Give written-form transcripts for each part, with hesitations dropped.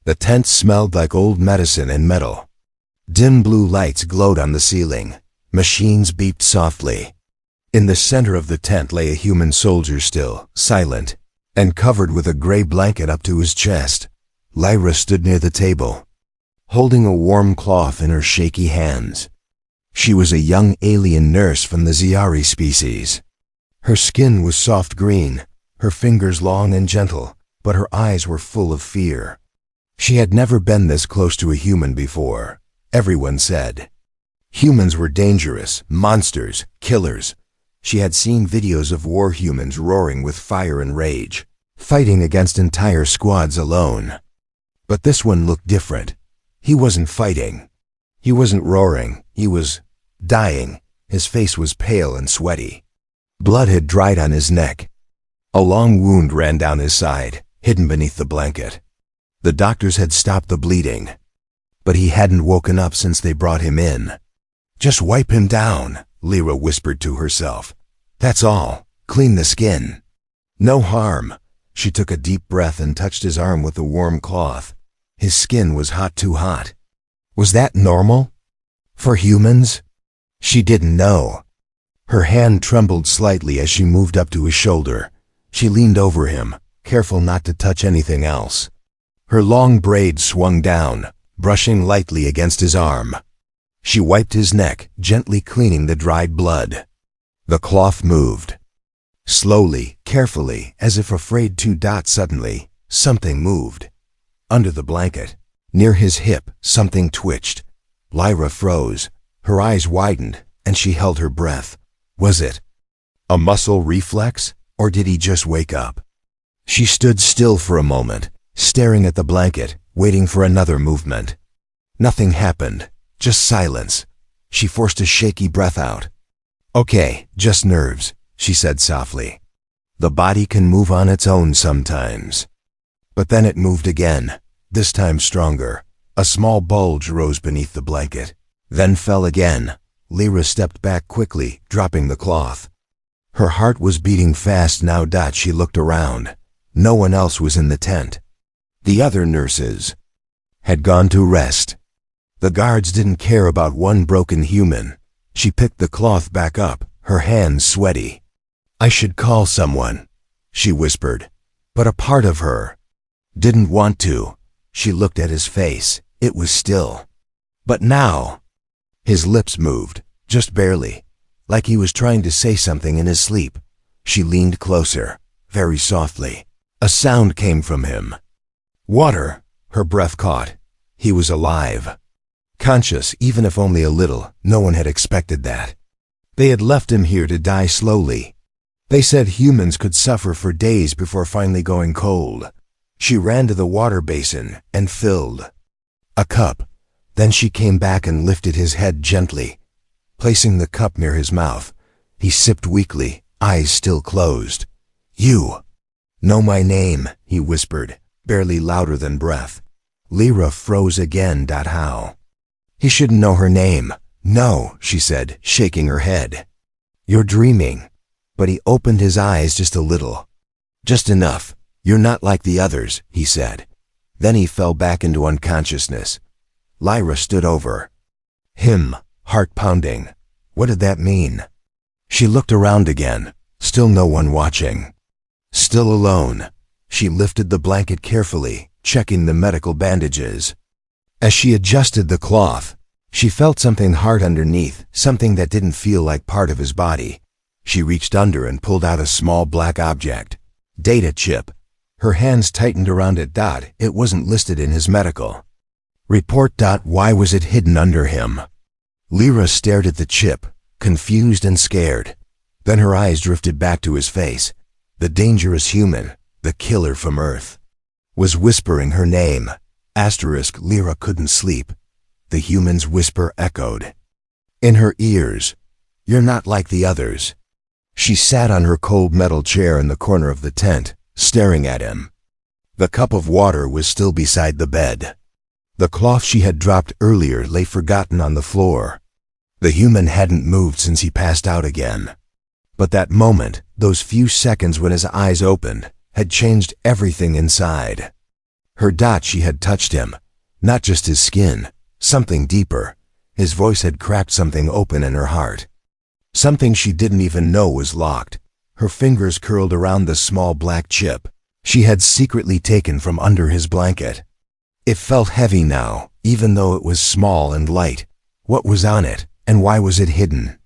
The tent smelled like old medicine and metal. Dim blue lights glowed on the ceiling. Machines beeped softly. In the center of the tent lay a human soldier, still, silent, and covered with a gray blanket up to his chest. Lyra stood near the table, holding a warm cloth in her shaky hands. She was a young alien nurse from the Zyari species. Her skin was soft green, her fingers long and gentle, but her eyes were full of fear. She had never been this close to a human before. Everyone said humans were dangerous, monsters, killers. She had seen videos of war humans roaring with fire and rage, fighting against entire squads alone. But this one looked different. He wasn't fighting. He wasn't roaring. He was dying. His face was pale and sweaty. Blood had dried on his neck. A long wound ran down his side, hidden beneath the blanket. The doctors had stopped the bleeding, but he hadn't woken up since they brought him in. "Just wipe him down," Lyra whispered to herself. "That's all. Clean the skin. No harm." She took a deep breath and touched his arm with the warm cloth. His skin was too hot. Was that normal? For humans? She didn't know. Her hand trembled slightly as she moved up to his shoulder. She leaned over him, careful not to touch anything else. Her long braid swung down, brushing lightly against his arm. She wiped his neck, gently cleaning the dried blood. The cloth moved. Slowly, carefully, as if afraid to. Suddenly, something moved. Under the blanket, near his hip, something twitched. Lyra froze. Her eyes widened, and she held her breath. Was it a muscle reflex, or did he just wake up? She stood still for a moment, staring at the blanket, waiting for another movement. Nothing happened, just silence. She forced a shaky breath out. "Okay, just nerves," she said softly. "The body can move on its own sometimes." But then it moved again, this time stronger. A small bulge rose beneath the blanket, then fell again. Lyra stepped back quickly, dropping the cloth. Her heart was beating fast now. She looked around. No one else was in the tent. The other nurses had gone to rest. The guards didn't care about one broken human. She picked the cloth back up, her hands sweaty. "I should call someone," she whispered, but a part of her didn't want to. She looked at his face. It was still. But now, his lips moved, just barely, like he was trying to say something in his sleep. She leaned closer, very softly. A sound came from him. Water. Her breath caught. He was alive. Conscious, even if only a little. No one had expected that. They had left him here to die slowly. They said humans could suffer for days before finally going cold. She ran to the water basin and filled a cup. Then she came back and lifted his head gently, placing the cup near his mouth. He sipped weakly, eyes still closed. "You know my name," he whispered, barely louder than breath. Lyra froze again. How? He shouldn't know her name. "No," she said, shaking her head. "You're dreaming." But he opened his eyes just a little. "Just enough. You're not like the others," he said. Then he fell back into unconsciousness. Lyra stood over him, heart pounding. What did that mean? She looked around again. Still no one watching. Still alone. She lifted the blanket carefully, checking the medical bandages. As she adjusted the cloth, she felt something hard underneath, something that didn't feel like part of his body. She reached under and pulled out a small black object. Data chip. Her hands tightened around it. It wasn't listed in his medical report. Why was it hidden under him? Lyra stared at the chip, confused and scared. Then her eyes drifted back to his face. The dangerous human, the killer from Earth, was whispering her name. Asterisk. Lyra couldn't sleep. The human's whisper echoed in her ears. "You're not like the others." She sat on her cold metal chair in the corner of the tent, staring at him. The cup of water was still beside the bed. The cloth she had dropped earlier lay forgotten on the floor. The human hadn't moved since he passed out again. But that moment, those few seconds when his eyes opened, had changed everything inside. Her dot, she had touched him. Not just his skin, something deeper. His voice had cracked something open in her heart. Something she didn't even know was locked. Her fingers curled around the small black chip she had secretly taken from under his blanket. It felt heavy now, even though it was small and light. What was on it, and why was it hidden?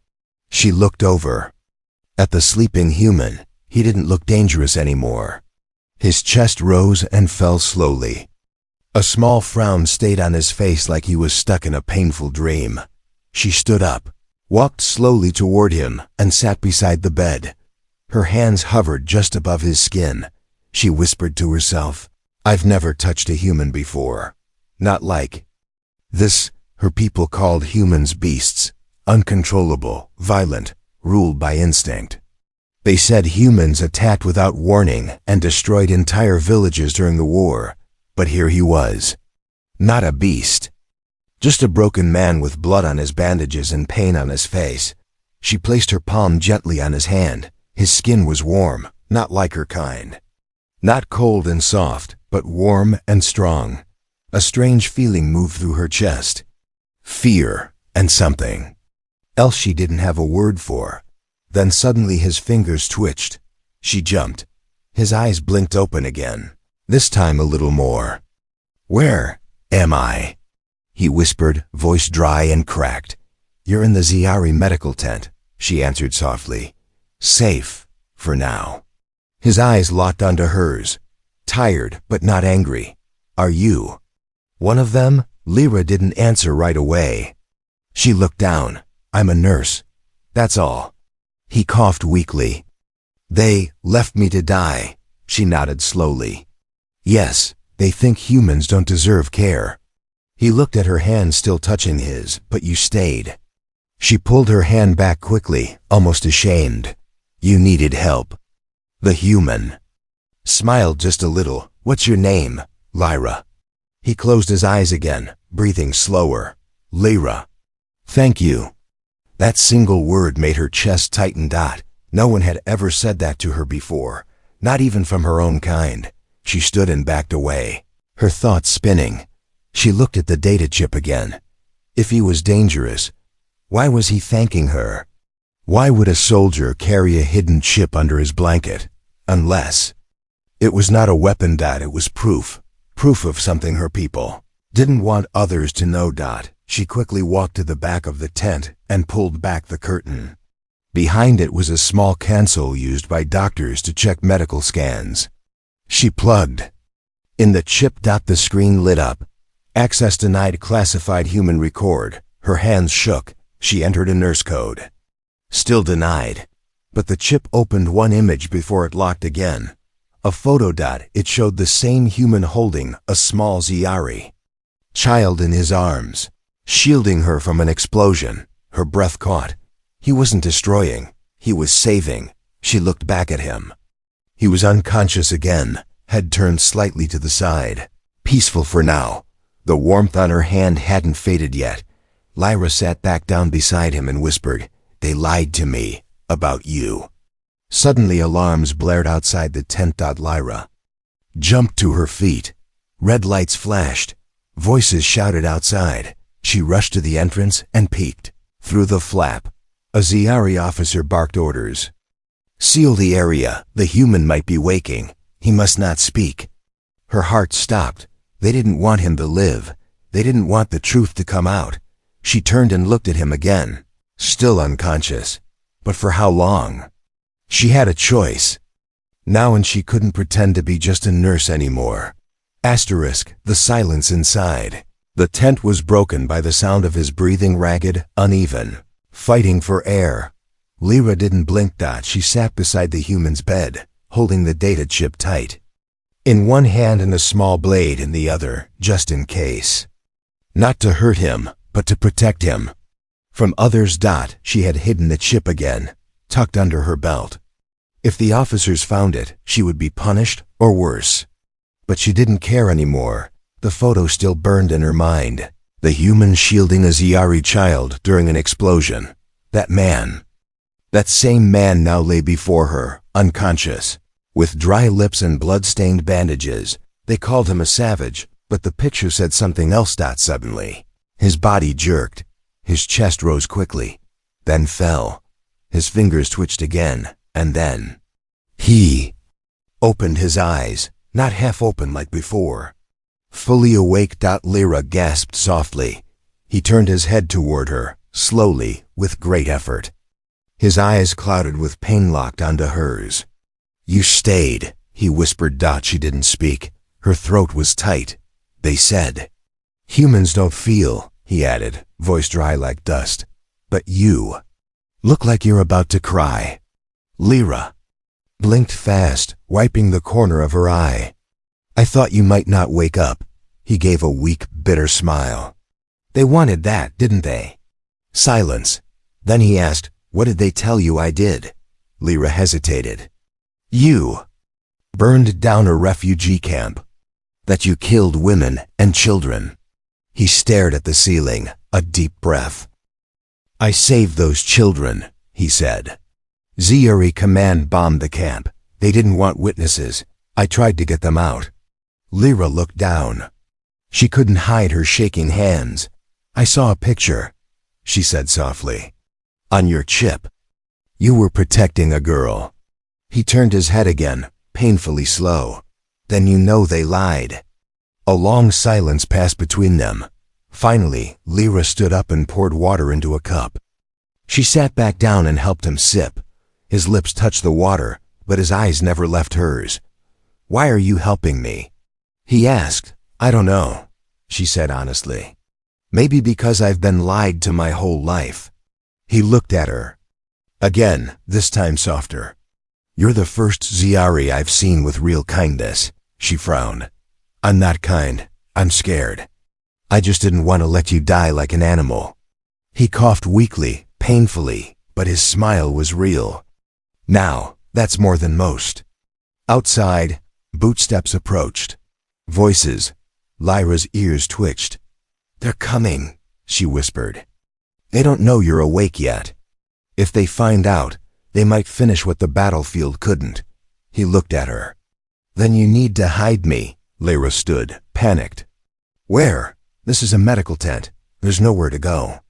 She looked over. At the sleeping human, he didn't look dangerous anymore. His chest rose and fell slowly. A small frown stayed on his face like he was stuck in a painful dream. She stood up, walked slowly toward him, and sat beside the bed. Her hands hovered just above his skin. She whispered to herself, "I've never touched a human before. Not like this." Her people called humans beasts, uncontrollable, violent, ruled by instinct. They said humans attacked without warning and destroyed entire villages during the war. But here he was. Not a beast. Just a broken man with blood on his bandages and pain on his face. She placed her palm gently on his hand. His skin was warm, not like her kind. Not cold and soft, but warm and strong. A strange feeling moved through her chest. Fear and something else she didn't have a word for. Then suddenly his fingers twitched. She jumped. His eyes blinked open again, this time a little more. "Where am I?" he whispered, voice dry and cracked. "You're in the Ziari medical tent," she answered softly. "Safe, for now." His eyes locked onto hers, tired but not angry. "Are you one of them?" Lyra didn't answer right away. She looked down. "I'm a nurse. That's all." He coughed weakly. "They left me to die." She nodded slowly. "Yes, they think humans don't deserve care." He looked at her hand still touching his. "But you stayed." She pulled her hand back quickly, almost ashamed. "You needed help." The human smiled just a little. "What's your name?" "Lyra." He closed his eyes again, breathing slower. "Lyra." "Thank you." That single word made her chest tighten. No one had ever said that to her before, not even from her own kind. She stood and backed away, her thoughts spinning. She looked at the data chip again. If he was dangerous, why was he thanking her? Why would a soldier carry a hidden chip under his blanket? Unless it was not a weapon. It was proof. Proof of something her people didn't want others to know. She quickly walked to the back of the tent and pulled back the curtain. Behind it was a small console used by doctors to check medical scans. She plugged in the chip. The screen lit up. "Access denied, classified human record." Her hands shook. She entered a nurse code. Still denied. But the chip opened one image before it locked again. A photo. It showed the same human holding a small Ziari child in his arms, shielding her from an explosion. Her breath caught. He wasn't destroying, he was saving. She looked back at him. He was unconscious again, head turned slightly to the side. Peaceful for now. The warmth on her hand hadn't faded yet. Lyra sat back down beside him and whispered, "They lied to me about you." Suddenly alarms blared outside the tent. Lyra jumped to her feet. Red lights flashed. Voices shouted outside. She rushed to the entrance and peeked. Through the flap, a Ziari officer barked orders. "Seal the area. The human might be waking. He must not speak." Her heart stopped. They didn't want him to live. They didn't want the truth to come out. She turned and looked at him again. Still unconscious. But for how long? She had a choice. Now, and she couldn't pretend to be just a nurse anymore. The silence inside. The tent was broken by the sound of his breathing, ragged, uneven, fighting for air. Lyra didn't blink. She sat beside the human's bed, holding the data chip tight. In one hand and a small blade in the other, just in case. Not to hurt him, but to protect him. From others. She had hidden the chip again, tucked under her belt. If the officers found it, she would be punished, or worse. But she didn't care anymore. The photo still burned in her mind. The human shielding a Ziari child during an explosion. That man. That same man now lay before her, unconscious, with dry lips and blood-stained bandages. They called him a savage, but the picture said something else. Suddenly, his body jerked. His chest rose quickly, then fell. His fingers twitched again, and then he opened his eyes, not half open like before. Fully awake. Lyra gasped softly. He turned his head toward her, slowly, with great effort. His eyes clouded with pain locked onto hers. "You stayed," he whispered. She didn't speak. Her throat was tight. "They said. Humans don't feel," he added, voice dry like dust. "But you look like you're about to cry." Lyra blinked fast, wiping the corner of her eye. "I thought you might not wake up." He gave a weak, bitter smile. "They wanted that, didn't they?" Silence. Then he asked, "What did they tell you I did?" Lyra hesitated. "You burned down a refugee camp. That you killed women and children." He stared at the ceiling, a deep breath. "I saved those children," he said. "Zuri command bombed the camp. They didn't want witnesses. I tried to get them out." Lyra looked down. She couldn't hide her shaking hands. "I saw a picture," she said softly. "On your chip. You were protecting a girl." He turned his head again, painfully slow. "Then you know they lied." A long silence passed between them. Finally, Lyra stood up and poured water into a cup. She sat back down and helped him sip. His lips touched the water, but his eyes never left hers. "Why are you helping me?" he asked. "I don't know," she said honestly. "Maybe because I've been lied to my whole life." He looked at her. Again, this time softer. "You're the first Zuri I've seen with real kindness," she frowned. "I'm not kind. I'm scared. I just didn't want to let you die like an animal." He coughed weakly, painfully, but his smile was real. "Now, that's more than most." Outside, bootsteps approached. Voices. Lyra's ears twitched. "They're coming," she whispered. "They don't know you're awake yet. If they find out, they might finish what the battlefield couldn't." He looked at her. "Then you need to hide me." Lyra stood, panicked. "Where? This is a medical tent. There's nowhere to go."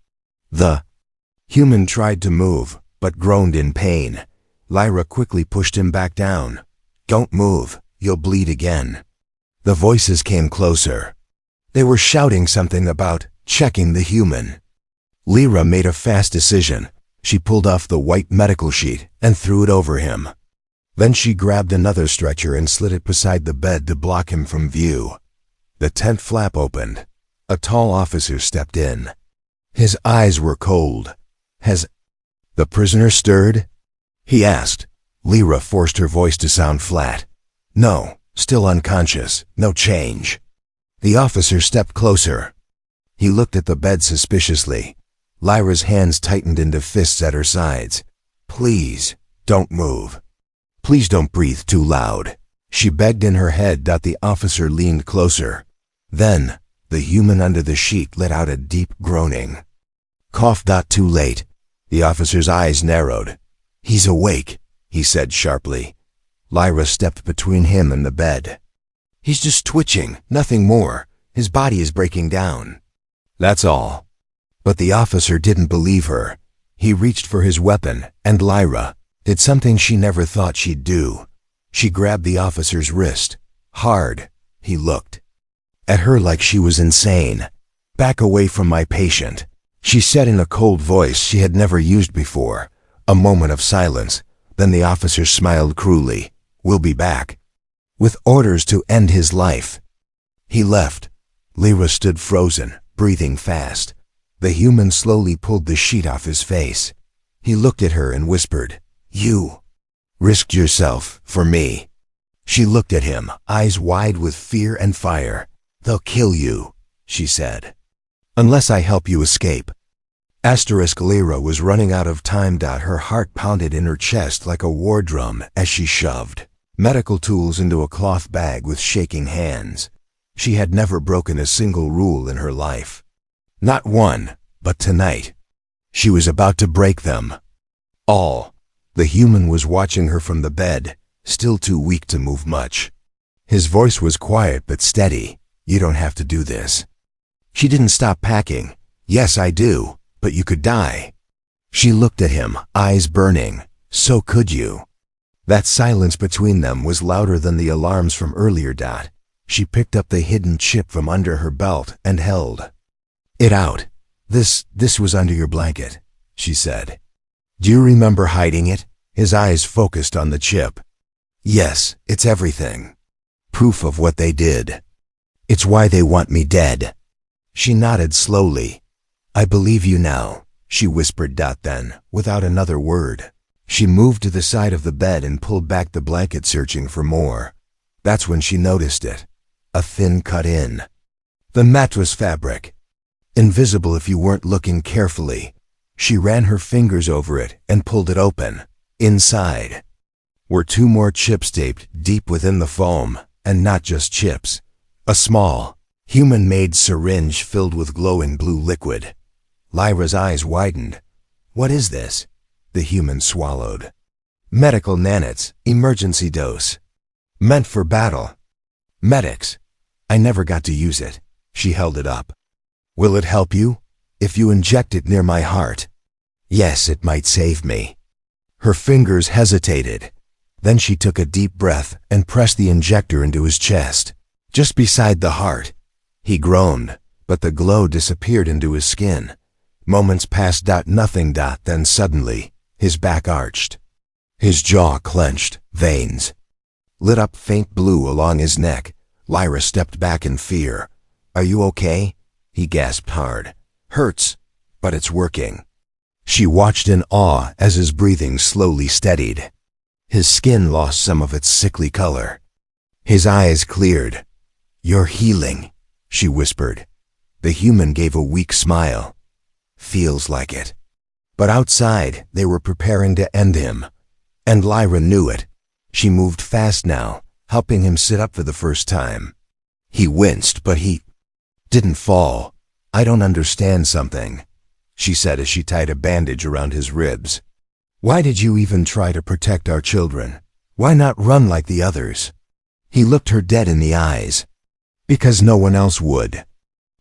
The human tried to move, but groaned in pain. Lyra quickly pushed him back down. "Don't move. You'll bleed again." The voices came closer. They were shouting something about checking the human. Lyra made a fast decision. She pulled off the white medical sheet and threw it over him. Then she grabbed another stretcher and slid it beside the bed to block him from view. The tent flap opened. A tall officer stepped in. His eyes were cold. "Has the prisoner stirred?" he asked. Lyra forced her voice to sound flat. "No, still unconscious. No change." The officer stepped closer. He looked at the bed suspiciously. Lyra's hands tightened into fists at her sides. "Please, don't move. Please don't breathe too loud," she begged in her head. The officer leaned closer. Then, the human under the sheet let out a deep groaning. "Cough. Too late." The officer's eyes narrowed. "He's awake," he said sharply. Lyra stepped between him and the bed. "He's just twitching, nothing more. His body is breaking down. That's all." But the officer didn't believe her. He reached for his weapon, and Lyra did something she never thought she'd do. She grabbed the officer's wrist. Hard. He looked at her like she was insane. "Back away from my patient," she said in a cold voice she had never used before. A moment of silence. Then the officer smiled cruelly. "We'll be back." With orders to end his life. He left. Lyra stood frozen, breathing fast. The human slowly pulled the sheet off his face. He looked at her and whispered, "You risked yourself for me." She looked at him, eyes wide with fear and fire. "They'll kill you," she said, "unless I help you escape." Lyra was running out of time. Her heart pounded in her chest like a war drum as she shoved medical tools into a cloth bag with shaking hands. She had never broken a single rule in her life. Not one, but tonight. She was about to break them. All. The human was watching her from the bed, still too weak to move much. His voice was quiet but steady. You don't have to do this. She didn't stop packing. Yes, I do, but you could die. She looked at him, eyes burning. So could you. That silence between them was louder than the alarms from earlier. She picked up the hidden chip from under her belt and held it out. This was under your blanket, she said. Do you remember hiding it? His eyes focused on the chip. Yes, it's everything. Proof of what they did. It's why they want me dead. She nodded slowly. I believe you now, she whispered. Then, without another word, she moved to the side of the bed and pulled back the blanket, searching for more. That's when she noticed it. A thin cut in the mattress fabric. Invisible if you weren't looking carefully. She ran her fingers over it and pulled it open. Inside were 2 more chips taped deep within the foam, and not just chips. A small, human-made syringe filled with glowing blue liquid. Lyra's eyes widened. What is this? The human swallowed. Medical nanits, emergency dose. Meant for battle. Medics. I never got to use it. She held it up. Will it help you? If you inject it near my heart? Yes, it might save me. Her fingers hesitated. Then she took a deep breath and pressed the injector into his chest, just beside the heart. He groaned, but the glow disappeared into his skin. Moments passed. Nothing. Then suddenly, his back arched. His jaw clenched, veins lit up faint blue along his neck. Lyra stepped back in fear. Are you okay? He gasped hard. Hurts, but it's working. She watched in awe as his breathing slowly steadied. His skin lost some of its sickly color. His eyes cleared. You're healing, she whispered. The human gave a weak smile. Feels like it. But outside, they were preparing to end him. And Lyra knew it. She moved fast now, helping him sit up for the first time. He winced, but he didn't fall. I don't understand something, she said as she tied a bandage around his ribs. Why did you even try to protect our children? Why not run like the others? He looked her dead in the eyes. Because no one else would.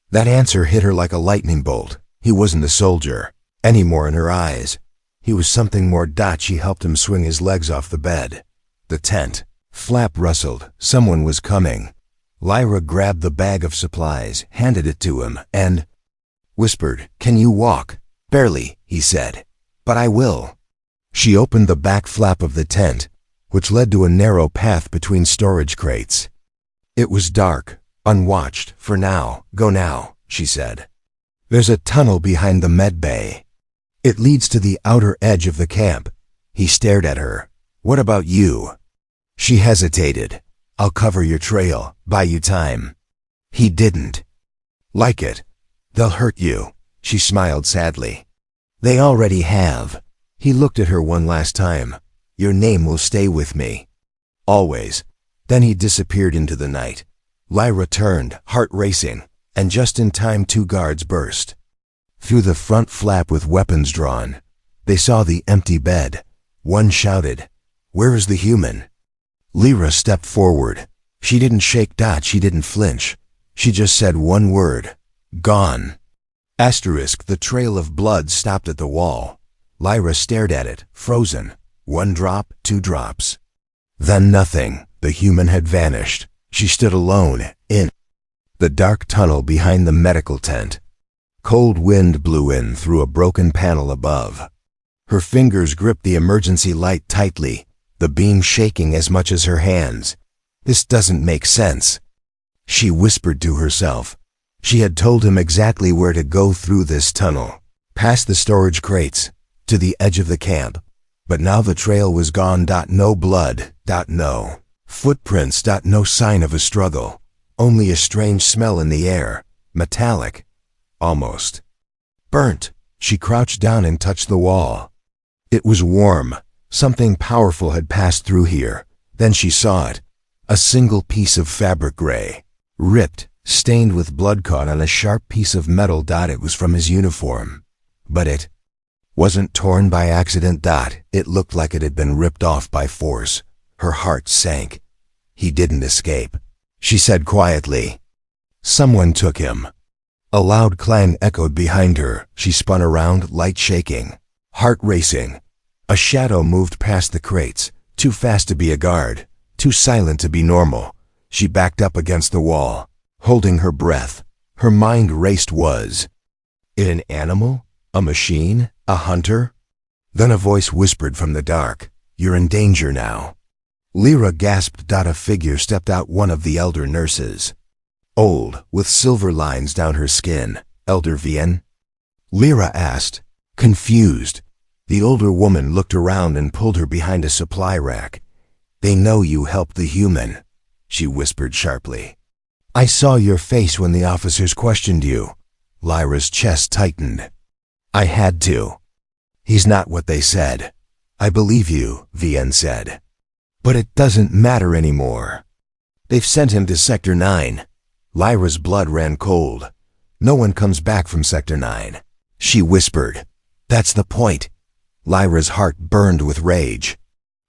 That answer hit her like a lightning bolt. He wasn't a soldier anymore in her eyes. He was something more. She helped him swing his legs off the bed. The tent flap rustled. Someone was coming. Lyra grabbed the bag of supplies, handed it to him, and whispered, Can you walk? Barely, he said. But I will. She opened the back flap of the tent, which led to a narrow path between storage crates. It was dark, unwatched, for now. Go now, she said. There's a tunnel behind the med bay. It leads to the outer edge of the camp. He stared at her. What about you? She hesitated. I'll cover your trail, buy you time. He didn't like it. They'll hurt you, she smiled sadly. They already have. He looked at her one last time. Your name will stay with me. Always. Then he disappeared into the night. Lyra turned, heart racing, and just in time 2 guards burst through the front flap with weapons drawn. They saw the empty bed. One shouted, Where is the human? Lyra stepped forward. She didn't shake. She didn't flinch. She just said one word. Gone. Asterisk. The trail of blood stopped at the wall. Lyra stared at it, frozen. 1 drop, 2 drops. Then nothing. The human had vanished. She stood alone, in the dark tunnel behind the medical tent. Cold wind blew in through a broken panel above. Her fingers gripped the emergency light tightly, the beam shaking as much as her hands. This doesn't make sense, she whispered to herself. She had told him exactly where to go through this tunnel, past the storage crates, to the edge of the camp. But now the trail was gone. No blood. No footprints. No sign of a struggle. Only a strange smell in the air, metallic, almost burnt. She crouched down and touched the wall. It was warm. Something powerful had passed through here. Then she saw it. A single piece of fabric, gray, ripped, stained with blood, caught on a sharp piece of metal. It was from his uniform. But it wasn't torn by accident. It looked like it had been ripped off by force. Her heart sank. He didn't escape. she said quietly. Someone took him. A loud clang echoed behind her. She spun around, light shaking, heart racing. A shadow moved past the crates, too fast to be a guard, too silent to be normal. She backed up against the wall, holding her breath. Her mind raced. Was it an animal? A machine? A hunter? Then a voice whispered from the dark, "You're in danger now." Lyra gasped. A figure stepped out, one of the elder nurses. Old, with silver lines down her skin. "Elder Vienne?" Lyra asked, confused. The older woman looked around and pulled her behind a supply rack. "They know you helped the human," she whispered sharply. "I saw your face when the officers questioned you." Lyra's chest tightened. "I had to." "He's not what they said." "I believe you," Vienne said. "But it doesn't matter anymore. They've sent him to Sector 9. Lyra's blood ran cold. "No one comes back from Sector 9. She whispered. "That's the point." Lyra's heart burned with rage.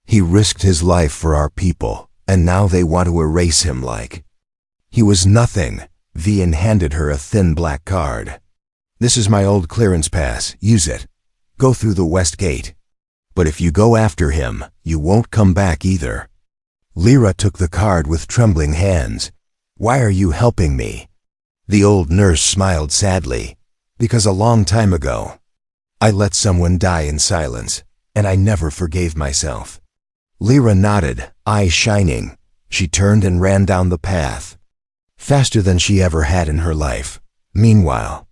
"He risked his life for our people, and now they want to erase him like he was nothing." Vienne handed her a thin black card. "This is my old clearance pass. Use it. Go through the west gate. But if you go after him, you won't come back either." Lyra took the card with trembling hands. "Why are you helping me?" The old nurse smiled sadly. "Because a long time ago, I let someone die in silence, and I never forgave myself." Lyra nodded, eyes shining. She turned and ran down the path, faster than she ever had in her life. Meanwhile,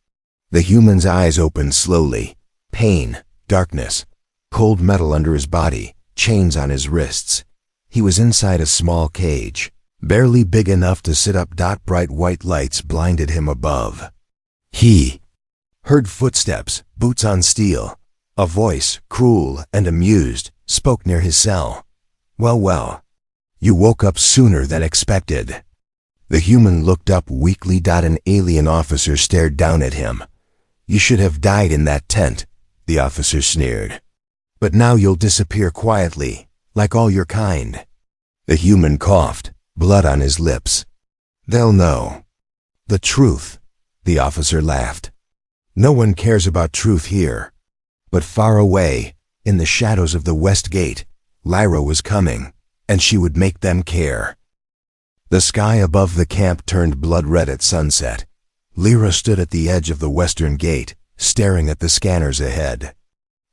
the human's eyes opened slowly. Pain, darkness, cold metal under his body, chains on his wrists. He was inside a small cage, barely big enough to sit up. Bright white lights blinded him above. He heard footsteps, boots on steel. A voice, cruel and amused, spoke near his cell. Well, you woke up sooner than expected." The human looked up weakly. An alien officer stared down at him. "You should have died in that tent," the officer sneered. "But now you'll disappear quietly, like all your kind." The human coughed, blood on his lips. "They'll know the truth," the officer laughed. "No one cares about truth here." But far away, in the shadows of the west gate, Lyra was coming, and she would make them care. The sky above the camp turned blood red at sunset. Lyra stood at the edge of the western gate, staring at the scanners ahead.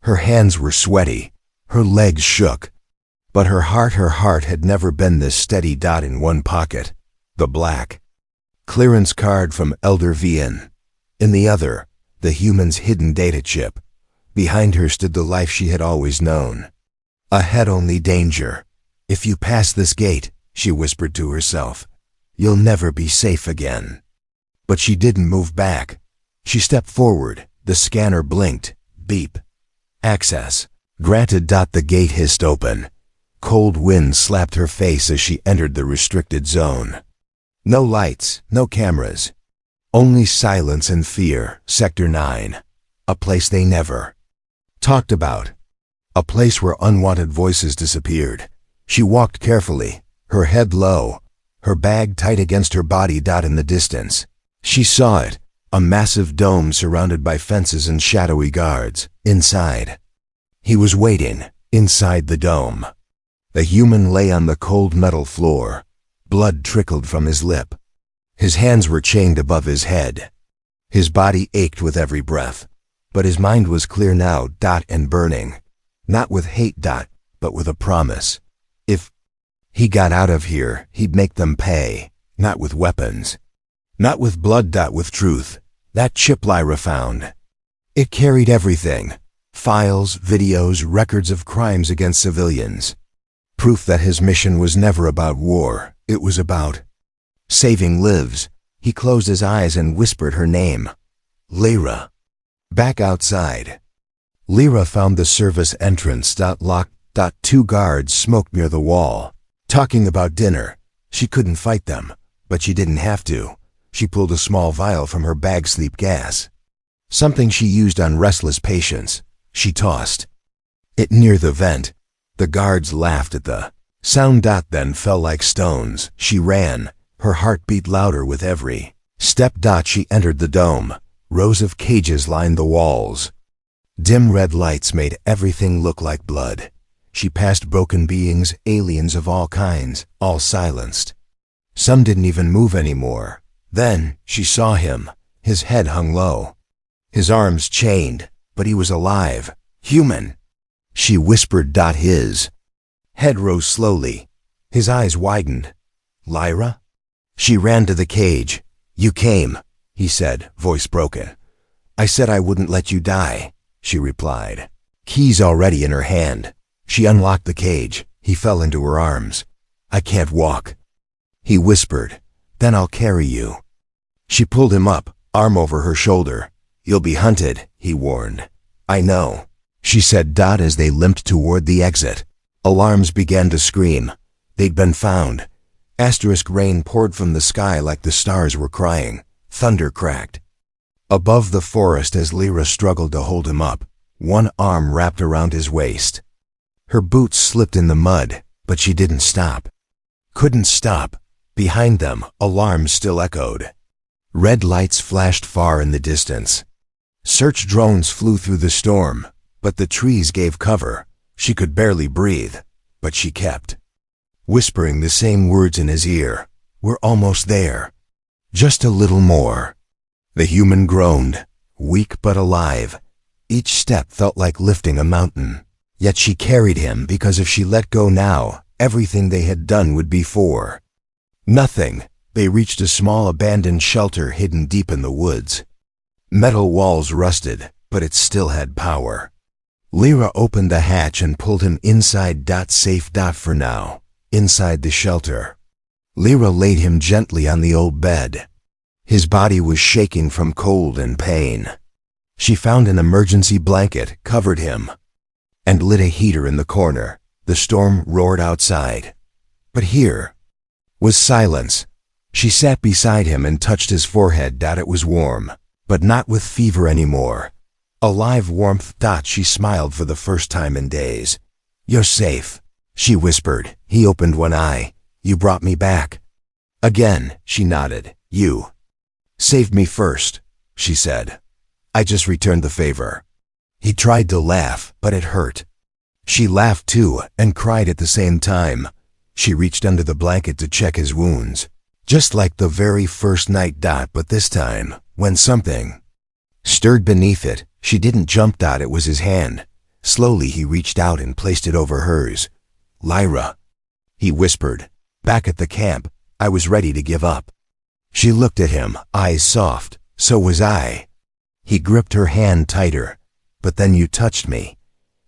Her hands were sweaty, her legs shook, but her heart had never been this steady. In one pocket, the black clearance card from Elder Vienne. In the other, the human's hidden data chip. Behind her stood the life she had always known. Ahead only danger. "If you pass this gate," she whispered to herself, "you'll never be safe again." But she didn't move back. She stepped forward. The scanner blinked. Beep. "Access granted." The gate hissed open. Cold wind slapped her face as she entered the restricted zone. No lights, no cameras. Only silence and fear. Sector 9. A place they never talked about. A place where unwanted voices disappeared. She walked carefully, her head low, her bag tight against her body. In the distance, she saw it, a massive dome surrounded by fences and shadowy guards. Inside, he was waiting, inside the dome. The human lay on the cold metal floor. Blood trickled from his lip. His hands were chained above his head. His body ached with every breath, but his mind was clear now. And burning. Not with hate. But with a promise. If he got out of here, he'd make them pay. Not with weapons. Not with blood. With truth. That chip Lyra found. It carried everything. Files, videos, records of crimes against civilians. Proof that his mission was never about war. It was about saving lives. He closed his eyes and whispered her name. Lyra. Back outside, Lyra found the service entrance. Locked. Two guards smoked near the wall, talking about dinner. She couldn't fight them, but she didn't have to. She pulled a small vial from her bag. Sleep gas. Something she used on restless patients. She tossed it near the vent. The guards laughed at the sound. Then fell like stones. She ran, Her heart beat louder with every step. She entered the dome. Rows of cages lined the walls. Dim red lights made everything look like blood. She passed broken beings, aliens of all kinds, all silenced. Some didn't even move anymore. Then she saw him. His head hung low. His arms chained, but he was alive. Human. She whispered. His head rose slowly. His eyes widened. Lyra? She ran to the cage. You came, he said, voice broken. I said I wouldn't let you die, she replied. Keys already in her hand. She unlocked the cage. He fell into her arms. I can't walk, he whispered. Then I'll carry you. She pulled him up, arm over her shoulder. You'll be hunted, he warned. I know, she said. As they limped toward the exit, alarms began to scream. They'd been found. Asterisk rain poured from the sky like the stars were crying. Thunder cracked above the forest as Lyra struggled to hold him up, one arm wrapped around his waist. Her boots slipped in the mud, but she didn't stop. Couldn't stop. Behind them, alarms still echoed. Red lights flashed far in the distance. Search drones flew through the storm, but the trees gave cover. She could barely breathe, but she kept whispering the same words in his ear. We're almost there. Just a little more. The human groaned, weak but alive. Each step felt like lifting a mountain. Yet she carried him because if she let go now, everything they had done would be for nothing. They reached a small abandoned shelter hidden deep in the woods. Metal walls rusted, but it still had power. Lyra opened the hatch and pulled him inside. Safe. For now. Inside the shelter. Lyra laid him gently on the old bed. His body was shaking from cold and pain. She found an emergency blanket, covered him, and lit a heater in the corner. The storm roared outside. But here was silence. She sat beside him and touched his forehead. It was warm, but not with fever anymore. A live warmth. She smiled for the first time in days. You're safe, she whispered. He opened one eye. You brought me back. Again, she nodded. You saved me first, she said. I just returned the favor. He tried to laugh, but it hurt. She laughed too, and cried at the same time. She reached under the blanket to check his wounds. Just like the very first night. But this time, when something stirred beneath it, she didn't jump. It was his hand. Slowly he reached out and placed it over hers. Lyra, he whispered. Back at the camp, I was ready to give up. She looked at him, eyes soft. So was I. He gripped her hand tighter. But then you touched me,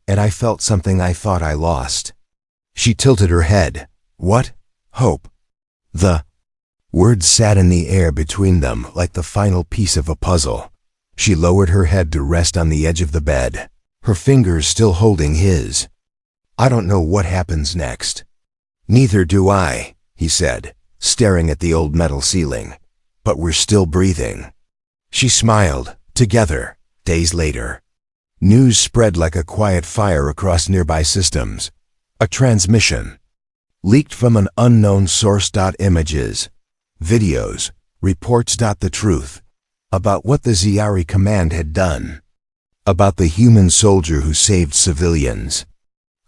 and I felt something I thought I lost. She tilted her head. What? Hope. The words sat in the air between them like the final piece of a puzzle. She lowered her head to rest on the edge of the bed, her fingers still holding his. I don't know what happens next. Neither do I, he said, staring at the old metal ceiling. But we're still breathing. She smiled. Together. Days later. News spread like a quiet fire across nearby systems. A transmission leaked from an unknown source. Images, videos, reports. The truth about what the Ziari command had done. About the human soldier who saved civilians.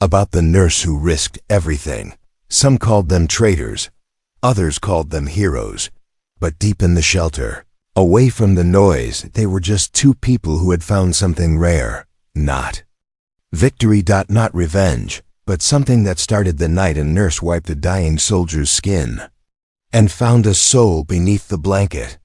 About the nurse who risked everything. Some called them traitors. Others called them heroes. But deep in the shelter, away from the noise, they were just two people who had found something rare. Not victory. Not revenge, but something that started the night a nurse wiped a dying soldier's skin and found a soul beneath the blanket.